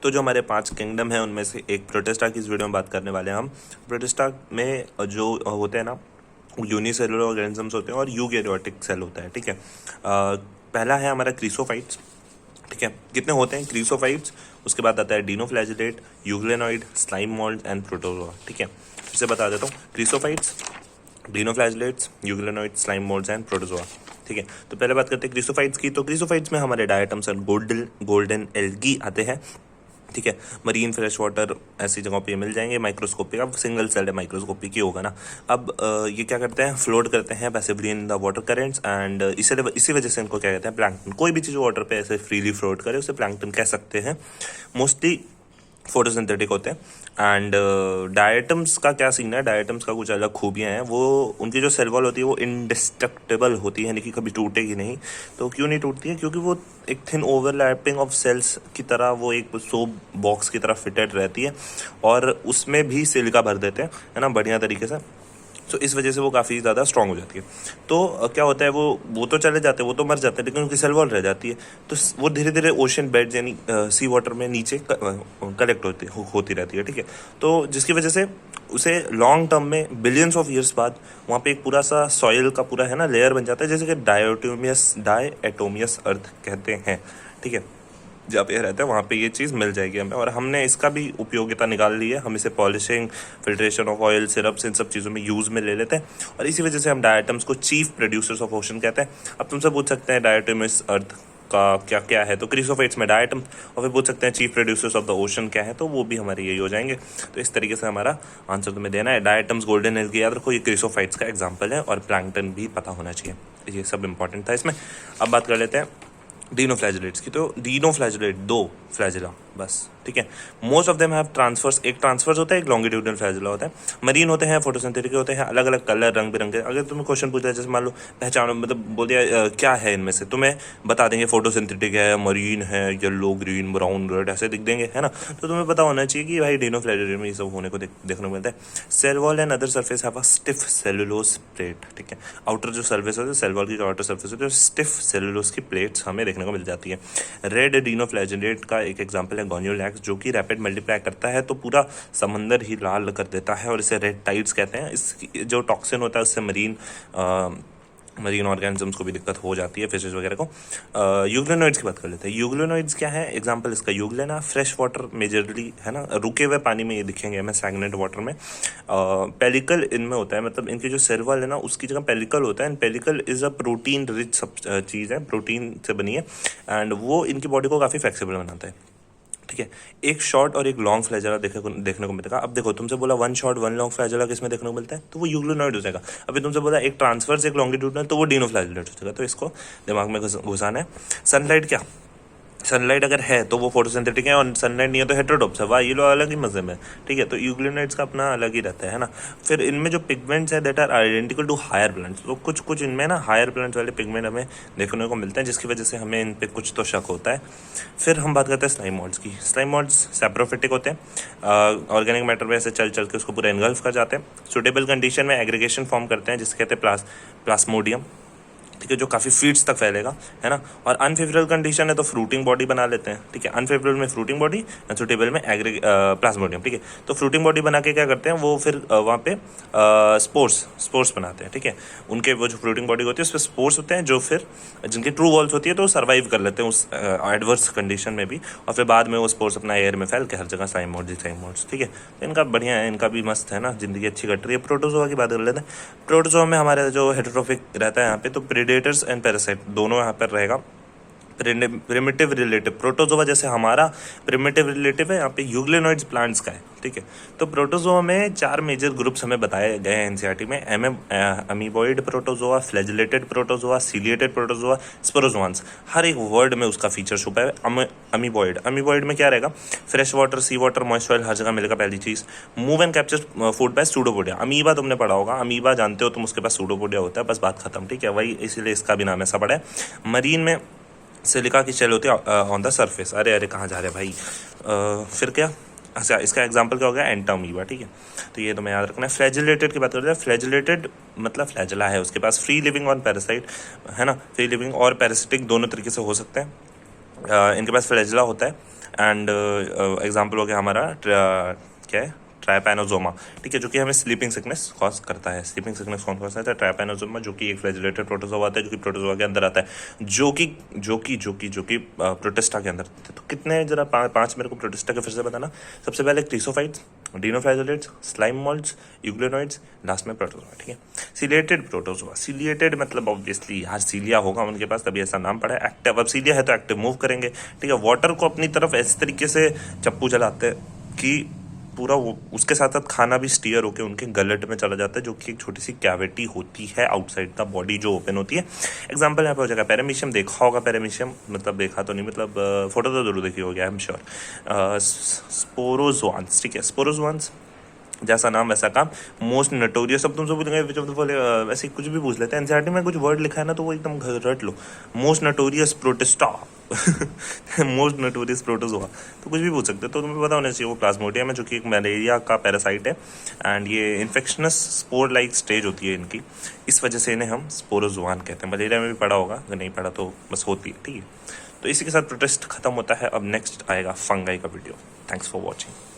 तो जो हमारे 5 किंगडम है उनमें से एक प्रोटिस्टा की इस वीडियो में बात करने वाले हैं हम। प्रोटिस्टा में जो होते हैं ना, यूनिसेलुलर ऑर्गेनिजम्स होते हैं और यूकैरियोटिक सेल होता है। ठीक है, पहला है हमारा क्रीसोफाइट्स। ठीक है, कितने होते हैं क्रीसोफाइट्स, उसके बाद आता है डिनोफ्लैजिलेट, यूग्लेनॉइड, स्लाइम मोल्ड एंड प्रोटोजोआ। ठीक है, फिर से बता देता हूँ, क्रीसोफाइट्स, डिनोफ्लैजिलेट्स, यूग्लेनॉइड, स्लाइम मोल्ड्स एंड प्रोटोजोआ। ठीक है, तो पहले बात करते हैं क्रीसोफाइट्स की। तो क्रीसोफाइट्स में हमारे डायटम्स और गोल्डन एल्गी आते हैं। ठीक है, मरीन, फ्रेश वाटर ऐसी जगहों पे मिल जाएंगे। माइक्रोस्कोपिक, अब सिंगल सेल्ड माइक्रोस्कोपिक ही होगा ना। अब ये क्या करते हैं, फ्लोट करते हैं passively in the water currents and इसी वजह से इनको क्या कहते हैं, प्लैंकटन। कोई भी चीज़ वाटर पे ऐसे फ्रीली फ्लोट करे उसे प्लैंकटन कह सकते हैं। मोस्टली फोटोसिंथेटिक होते हैं। एंड डायटम्स का क्या सीन है, डायटम्स का कुछ अलग खूबियाँ हैं। वो उनकी जो सेल वॉल होती है वो इंडिस्ट्रक्टेबल होती है, यानी कि कभी टूटेगी नहीं। तो क्यों नहीं टूटती है, क्योंकि वो एक थिन ओवरलैपिंग ऑफ सेल्स की तरह वो एक सोप बॉक्स की तरह फिटेड रहती है और उसमें भी सिलिका भर देते हैं, है ना, बढ़िया तरीके से। तो इस वजह से वो काफ़ी ज़्यादा स्ट्रांग हो जाती है। तो क्या होता है, वो तो चले जाते हैं, वो तो मर जाते हैं, लेकिन उनकी सेल वॉल रह जाती है। तो वो धीरे धीरे ओशन बेड यानी सी वाटर में नीचे कलेक्ट होती रहती है। ठीक है, तो जिसकी वजह से उसे लॉन्ग टर्म में बिलियंस ऑफ ईयर्स बाद वहाँ पे एक पूरा सा सॉइल का पूरा है ना लेयर बन जाता है, जैसे कि डायटोमियस अर्थ कहते हैं। ठीक है, जहाँ पे रहता है वहाँ पे ये चीज़ मिल जाएगी हमें, और हमने इसका भी उपयोगिता निकाल ली है। हम इसे polishing, filtration of oil, syrups, इन सब चीज़ों में यूज़ में ले लेते हैं, और इसी वजह से हम डायटम्स को चीफ प्रोड्यूसर्स ऑफ ओशन कहते हैं। अब तुमसे पूछ सकते हैं डायटोमियस अर्थ का क्या क्या है, तो क्रीसोफाइट्स में डायटम, और फिर पूछ सकते हैं chief producers of the ocean क्या है, तो वो भी हमारे यही हो जाएंगे। तो इस तरीके से हमारा आंसर तुम्हें देना है। डायटम्स, गोल्डन एल्गी याद रखो, ये क्रीसोफाइट्स का एग्जाम्पल है, और प्लैंकटन भी पता होना चाहिए। ये सब इंपॉर्टेंट था इसमें। अब बात कर लेते हैं डिनोफ्लैजिलेट्स की। तो डिनोफ्लैजिलेट 2 फ्लैजिला बस। ठीक है, most of them have transfers. एक ट्रांसफर्स होता है, एक लॉन्गिट्यूडनल फ्लैजिला होता है। मरीन होते हैं, फोटोसिंथेटिक होते हैं, अलग अलग कलर, रंग बिरंगे। अगर तुम्हें क्वेश्चन पूछा है, जैसे मान लो पहचानो, मतलब बोल दिया क्या है इनमें से, तुम्हें बता देंगे फोटोसिंथेटिक है, मरीन है, येलो, ग्रीन, ब्राउन, रेड ऐसे दिख देंगे, है ना। तो तुम्हें पता होना चाहिए कि भाई डिनोफ्लैजिलेट में ये सब होने को देखने को मिलता है। Cell wall and other surface have a stiff cellulose plate. ठीक है, आउटर जो सर्फेस होती है सेल वॉल की, जो आउटर सर्फेस होती है, स्टिफ सेलुलोज की प्लेट्स हमें देखने को मिल जाती है। रेड डिनोफ्लैजिलेट का एक एग्जाम्पल है गोनियोलैक्स, जो कि रैपिड मल्टीप्लाई करता है तो पूरा समंदर ही लाल कर देता है, और इसे रेड टाइड्स कहते हैं। इस जो टॉक्सिन होता है उससे मरीन ऑर्गेनिजम्स को भी दिक्कत हो जाती है, फिशेज वगैरह को। यूग्लेनॉइड्स की बात कर लेते हैं। यूग्लेनॉइड्स क्या है, एग्जांपल इसका यूग्लेना, फ्रेश वाटर मेजरली, है ना, रुके हुए पानी में ये दिखेंगे हमें, स्टैग्नेंट वाटर में। पेलिकल इनमें होता है, मतलब इनकी जो सेल वॉल है ना उसकी जगह पेलिकल होता है, and pellicle is a protein rich सब चीज़ है, प्रोटीन से बनी है, एंड वो इनकी बॉडी को काफ़ी फ्लेक्सिबल बनाता है। ठीक है, एक शॉर्ट और एक लॉन्ग फ्लैजेला देखने को मिलेगा। अब देखो, तुमसे बोला one short one long flagella किसमें देखने को मिलता है, तो वो यूग्लेनॉइड हो जाएगा। अभी तुमसे बोला एक ट्रांसवर्स एक लॉन्गिट्यूडनल, तो वो डिनोफ्लैजिलेट हो जाएगा। तो इसको दिमाग में घुसाना है। सनलाइट क्या, सनलाइट अगर है तो वो फोटोसिंथेटिक है, और सनलाइट नहीं है तो हेटेरोटॉप्स है। वाह, ये लोग अलग ही मजे में। ठीक है, तो यूग्लेनॉइड्स का अपना अलग ही रहता है ना। फिर इनमें जो पिगमेंट्स है that are identical to higher plants, तो कुछ इनमें ना हायर प्लांट्स वाले पिगमेंट हमें देखने को मिलते हैं, जिसकी वजह से हमें इन पे कुछ तो शक होता है। फिर हम बात करते हैं स्लाइम मोल्ड्स की। स्लाइम मोल्ड्स सैप्रोफिटिक होते हैं, ऑर्गेनिक मैटर में ऐसे चल चल के उसको पूरा इनगल्फ कर जाते हैं। सुटेबल कंडीशन में एग्रीगेशन फॉर्म करते हैं, जिसे कहते हैं प्लास्मोडियम। ठीक है, जो काफ़ी फीट्स तक फैलेगा, है ना। और अनफेवरेबल कंडीशन है तो फ्रूटिंग बॉडी बना लेते हैं। ठीक है, अनफेवरेबल में फ्रूटिंग बॉडी, सुटेबल में प्लाज्मोडियम। ठीक है, तो फ्रूटिंग बॉडी बना के क्या करते हैं, वो फिर वहाँ पे स्पोर्स बनाते हैं। ठीक है, उनके वो जो फ्रूटिंग बॉडी होती है उस पर स्पोर्स होते हैं, जो फिर जिनकी ट्रू वॉल्स होती है तो सर्वाइव कर लेते हैं उस एडवर्स कंडीशन में भी, और फिर बाद में वो स्पोर्स अपना एयर में फैल के हर जगह स्लाइम मोल्ड्स। ठीक है, तो इनका बढ़िया है, इनका भी मस्त है ना, जिंदगी अच्छी कट रही है। प्रोटोजोआ की बात कर लेते हैं। प्रोटोजोआ में हमारे जो हेटेरोट्रोफिक रहता है यहाँ पे, तो प्रेडेटर्स एंड पैरासाइट दोनों यहाँ पर रहेगा। प्रिमिटिव रिलेटिव, प्रोटोजोआ जैसे हमारा प्रिमिटिव रिलेटिव है, यहाँ पे यूग्लेनॉइड्स प्लांट्स का है। ठीक है, तो प्रोटोजोआ में 4 मेजर ग्रुप्स हमें बताए गए हैं एनसीईआरटी में। Amoeboid protozoa, flagellated protozoa, ciliated protozoa, sporozoans. हर एक वर्ड में उसका फीचर छुपा है। अमीबॉइड में क्या रहेगा, फ्रेश वाटर, सी वाटर, मॉइस्ट ऑयल हर जगह मिलेगा। पहली चीज, move and capture food by pseudopodia. Amoeba तुमने पढ़ा होगा, अमीबा जानते हो तुम, उसके पास सूडोपोडिया होता है, बस बात खत्म। ठीक है, वही इसीलिए इसका भी नाम ऐसा पड़ा है। मरीन में सिलिका की शेल होती है ऑन द सरफेस। अरे कहाँ जा रहे हैं भाई, फिर क्या, अच्छा इसका एग्जांपल क्या हो गया, एंटामीबा। ठीक है, तो ये तुम्हें याद रखना है। फ्लैजिलेटेड की बात करते हैं। फ्लैजिलेटेड मतलब फ्लैजिला है, उसके पास फ्री लिविंग और पैरासाइट, है ना, फ्री लिविंग और पैरासिटिक दोनों तरीके से हो सकते हैं। इनके पास फ्लैजिला होता है, एंड एग्जाम्पल हो गया हमारा क्या है, ट्राइपैनोजोमा, ठीक है, जो कि हमें स्लीपिंग सिकनेस कॉज करता है। स्लीपिंग सिकनेस कौन कॉज करता है? ट्राइपैनोजोमा, जो कि एक फ्लैजिलेटेड प्रोटोजोआ आता है, जो कि प्रोटोजोआ के अंदर आता है, जो कि प्रोटिस्टा के अंदर आता है। तो कितने जरा पांच मेरे को प्रोटिस्टा के फिर से बताना। सबसे पहले क्रीसोफाइट्स, डिनोफ्लैजिलेट्स, स्लाइम मोल्ड्स, यूग्लेनोइड्स, लास्ट में प्रोटोजोआ, ठीक है। सिलिएटेड प्रोटोजोआ, सिलिएटेड मतलब ऑब्वियसली यार सीलिया होगा उनके पास, तभी ऐसा नाम पड़ा है। एक्टिव, अब सीलिया है तो एक्टिव मूव करेंगे, ठीक है। वाटर को अपनी तरफ ऐसे तरीके से चप्पू चलाते हैं कि पूरा वो उसके साथ साथ खाना भी स्टीयर होकर उनके गलट में चला जाता है, जो कि एक छोटी सी कैविटी होती है आउटसाइड द बॉडी जो ओपन होती है। एग्जांपल यहाँ पे हो जाएगा पैरामीशियम, देखा होगा पैरामीशियम, मतलब देखा तो नहीं, मतलब फोटो तो जरूर देखी होगी, आई एम श्योर। स्पोरोजोआंस, ठीक है, स्पोरोजोआंस जैसा नाम वैसा काम। मोस्ट नोटोरियस, अब तुमसे पूछेंगे विच ऑफ द फॉलोइंग, वैसे कुछ भी पूछ लेते हैं, एनसीईआरटी में कुछ वर्ड लिखा है ना तो वो एकदम रट लो। Most notorious protista, most notorious protozoa, तो कुछ भी पूछ सकते हो। तो तुम्हें पता होना चाहिए वो प्लाज्मोडियम है, जो कि एक मलेरिया का पैरासाइट है, एंड ये इन्फेक्शनस स्पोर लाइक स्टेज होती है इनकी, इस वजह से इन्हें हम स्पोरोजोआन कहते हैं। मलेरिया में भी पढ़ा होगा, अगर नहीं पढ़ा तो बस होती है, ठीक है। तो इसी के साथ प्रोटेस्ट खत्म होता है। अब नेक्स्ट आएगा फंगाई का वीडियो। Thanks for watching.